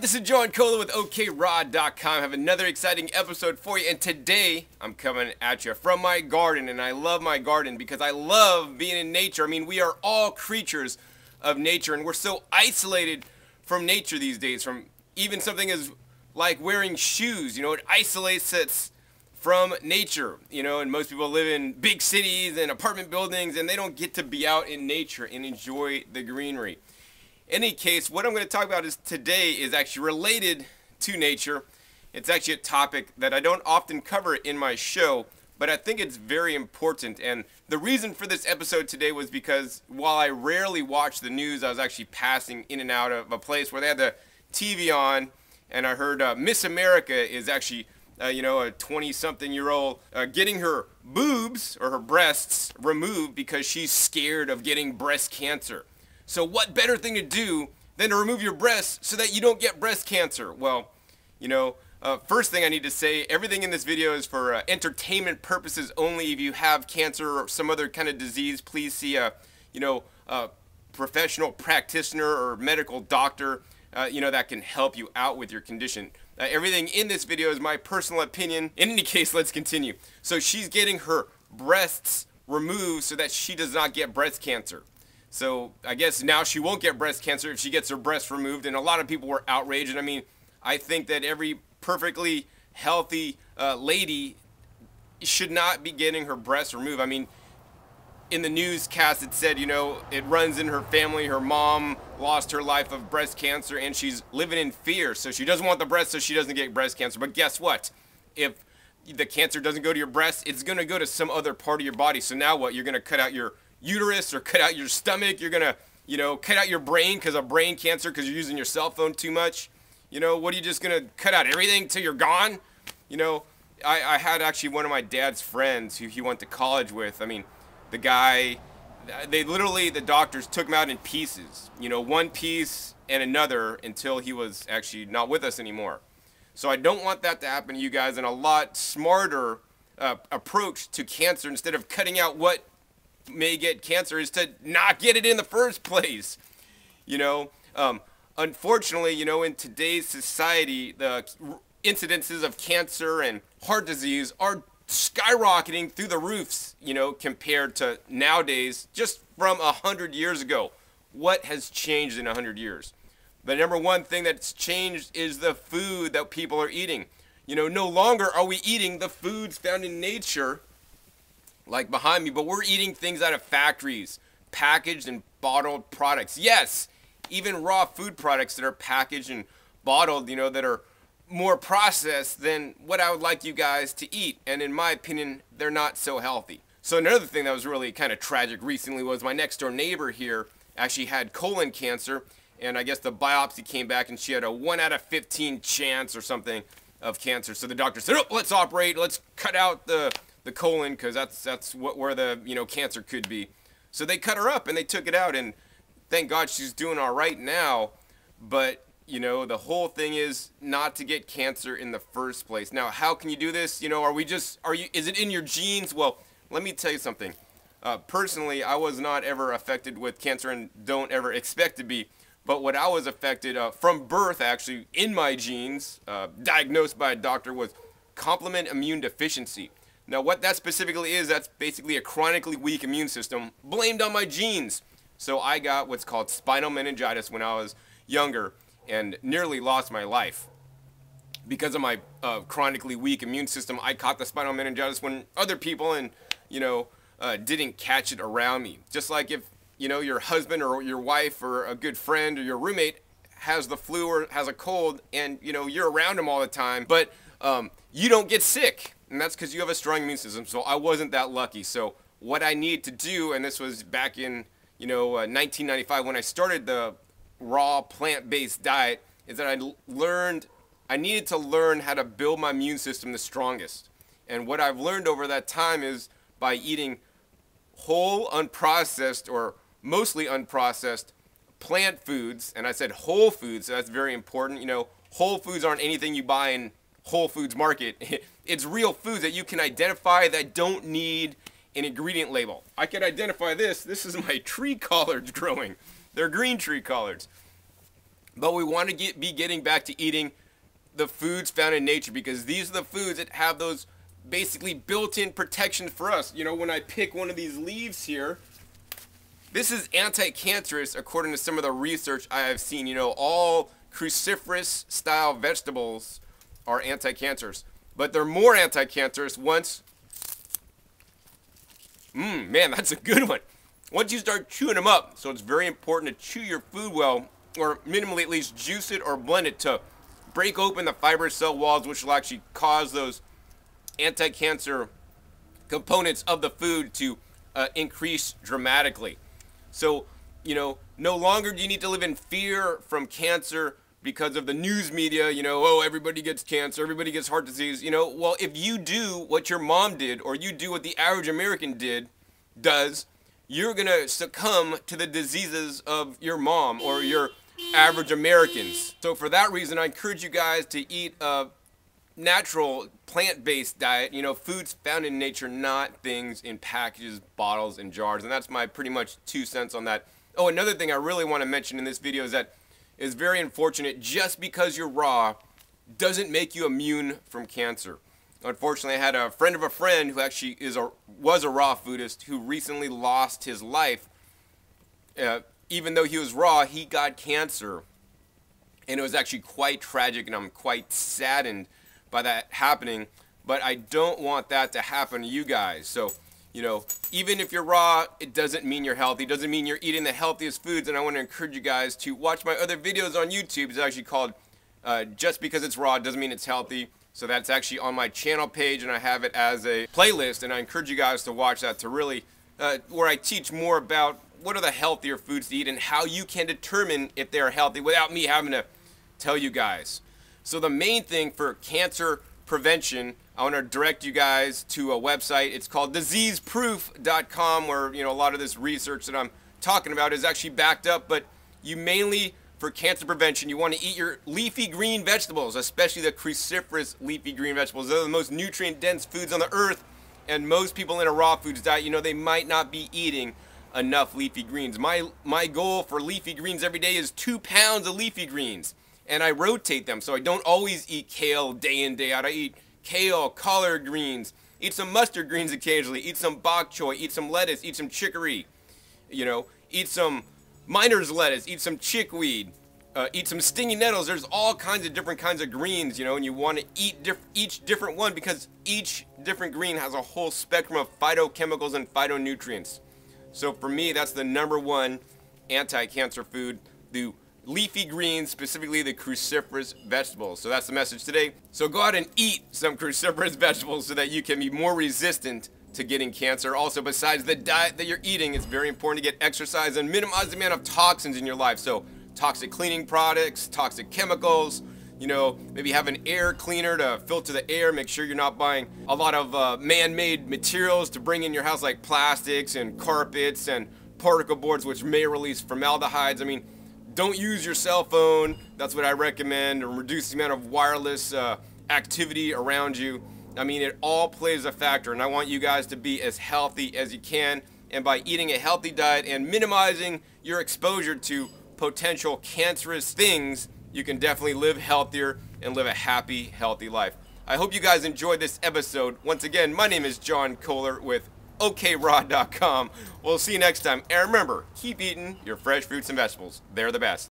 This is John Cola with OKRod.com. I have another exciting episode for you, and today I'm coming at you from my garden, and I love my garden because I love being in nature. I mean, we are all creatures of nature, and we're so isolated from nature these days, from even something as like wearing shoes. It isolates us from nature, and most people live in big cities and apartment buildings, and they don't get to be out in nature and enjoy the greenery. In any case, what I'm going to talk about today is actually related to nature. It's actually a topic that I don't often cover in my show, but I think it's very important. And the reason for this episode today was because while I rarely watch the news, I was actually passing in and out of a place where they had the TV on, and I heard Miss America is actually, a 20-something-year-old getting her boobs or her breasts removed because she's scared of getting breast cancer. So what better thing to do than to remove your breasts so that you don't get breast cancer? Well, first thing I need to say, everything in this video is for entertainment purposes only. If you have cancer or some other kind of disease, please see a professional practitioner or medical doctor, that can help you out with your condition. Everything in this video is my personal opinion. In any case, let's continue. So she's getting her breasts removed so that she does not get breast cancer. So I guess now she won't get breast cancer if she gets her breast removed, and a lot of people were outraged. And I mean, I think that every perfectly healthy lady should not be getting her breasts removed. I mean, in the newscast it said, it runs in her family. Her mom lost her life of breast cancer, and she's living in fear. So she doesn't want the breast so she doesn't get breast cancer. But guess what? If the cancer doesn't go to your breast, it's going to go to some other part of your body. So now what? You're going to cut out your uterus or cut out your stomach. You're gonna cut out your brain because of brain cancer because you're using your cell phone too much. What are you just gonna cut out everything till you're gone? I had actually one of my dad's friends who he went to college with. I mean, the guy, the doctors took him out in pieces, one piece and another, until he was actually not with us anymore. So I don't want that to happen to you guys. And a lot smarter approach to cancer, instead of cutting out what may get cancer, is to not get it in the first place. Unfortunately, in today's society, the incidences of cancer and heart disease are skyrocketing through the roofs, compared to nowadays, just from 100 years ago. What has changed in 100 years? The number one thing that's changed is the food that people are eating. No longer are we eating the foods found in nature like behind me, but we're eating things out of factories, packaged and bottled products. Yes, even raw food products that are packaged and bottled, that are more processed than what I would like you guys to eat. And in my opinion, they're not so healthy. So another thing that was really kind of tragic recently was my next door neighbor here actually had colon cancer, and I guess the biopsy came back and she had a 1 out of 15 chance or something of cancer. So the doctor said, oh, let's operate, let's cut out the colon, because that's where the cancer could be. So they cut her up and they took it out, and thank God she's doing all right now. But the whole thing is not to get cancer in the first place. Now, how can you do this? Is it in your genes? Well, let me tell you something. Personally, I was not ever affected with cancer and don't ever expect to be. But what I was affected from birth, actually, in my genes, diagnosed by a doctor, was complement immune deficiency. Now, what that specifically is, that's basically a chronically weak immune system blamed on my genes. So I got what's called spinal meningitis when I was younger and nearly lost my life. Because of my chronically weak immune system, I caught the spinal meningitis when other people didn't catch it around me. Just like if, your husband or your wife or a good friend or your roommate has the flu or has a cold, and, you're around them all the time, but you don't get sick. And that's because you have a strong immune system. So I wasn't that lucky. So what I need to do, and this was back in 1995 when I started the raw plant-based diet, is that I needed to learn how to build my immune system the strongest. And what I've learned over that time is by eating whole, unprocessed, or mostly unprocessed plant foods. And I said whole foods, so that's very important. Whole foods aren't anything you buy in Whole Foods Market. It's real foods that you can identify that don't need an ingredient label. I can identify this. This is my tree collards growing. They're green tree collards. But we want to be getting back to eating the foods found in nature, because these are the foods that have those basically built-in protections for us. You know, when I pick one of these leaves here, this is anti-cancerous according to some of the research I have seen. You know, all cruciferous style vegetables are anti-cancerous, but they're more anti-cancerous once, man, that's a good one. Once you start chewing them up. So it's very important to chew your food well, or minimally at least juice it or blend it to break open the fibrous cell walls, which will actually cause those anti-cancer components of the food to increase dramatically. So, you know, no longer do you need to live in fear from cancer because of the news media. You know, oh, everybody gets cancer, everybody gets heart disease. You know, well, if you do what your mom did, or you do what the average American does, you're going to succumb to the diseases of your mom or your average Americans. So for that reason, I encourage you guys to eat a natural plant-based diet, you know, foods found in nature, not things in packages, bottles, and jars. And that's my pretty much 2 cents on that. Oh, another thing I really want to mention in this video is that it's very unfortunate, just because you're raw doesn't make you immune from cancer. Unfortunately, I had a friend of a friend who actually was a raw foodist who recently lost his life. Even though he was raw, he got cancer. And it was actually quite tragic, and I'm quite saddened by that happening. But I don't want that to happen to you guys. So, you know, even if you're raw, it doesn't mean you're healthy. It doesn't mean you're eating the healthiest foods. And I want to encourage you guys to watch my other videos on YouTube. It's actually called Just Because It's Raw Doesn't Mean It's Healthy. So that's actually on my channel page, and I have it as a playlist. And I encourage you guys to watch that to really, where I teach more about what are the healthier foods to eat and how you can determine if they're healthy without me having to tell you guys. So the main thing for cancer prevention, I want to direct you guys to a website. It's called diseaseproof.com, where, you know, a lot of this research that I'm talking about is actually backed up. But you mainly, for cancer prevention, you want to eat your leafy green vegetables, especially the cruciferous leafy green vegetables. They're the most nutrient dense foods on the earth, and most people in a raw foods diet, you know, they might not be eating enough leafy greens. My goal for leafy greens every day is 2 pounds of leafy greens, and I rotate them, so I don't always eat kale day in, day out. I eat kale, collard greens, eat some mustard greens occasionally, eat some bok choy, eat some lettuce, eat some chicory, you know, eat some miner's lettuce, eat some chickweed, eat some stinging nettles. There's all kinds of different kinds of greens, you know, and you want to eat each different one, because each different green has a whole spectrum of phytochemicals and phytonutrients. So for me, that's the #1 anti-cancer food, the leafy greens, specifically the cruciferous vegetables. So that's the message today. So go out and eat some cruciferous vegetables so that you can be more resistant to getting cancer. Also, besides the diet that you're eating, it's very important to get exercise and minimize the amount of toxins in your life. So toxic cleaning products, toxic chemicals, you know, maybe have an air cleaner to filter the air. Make sure you're not buying a lot of man-made materials to bring in your house, like plastics and carpets and particle boards, which may release formaldehydes. I mean, don't use your cell phone. That's what I recommend. Or reduce the amount of wireless activity around you. I mean, it all plays a factor, and I want you guys to be as healthy as you can. And by eating a healthy diet and minimizing your exposure to potential cancerous things, you can definitely live healthier and live a happy, healthy life. I hope you guys enjoyed this episode. Once again, my name is John Kohler with OKRaw.com. We'll see you next time. And remember, keep eating your fresh fruits and vegetables. They're the best.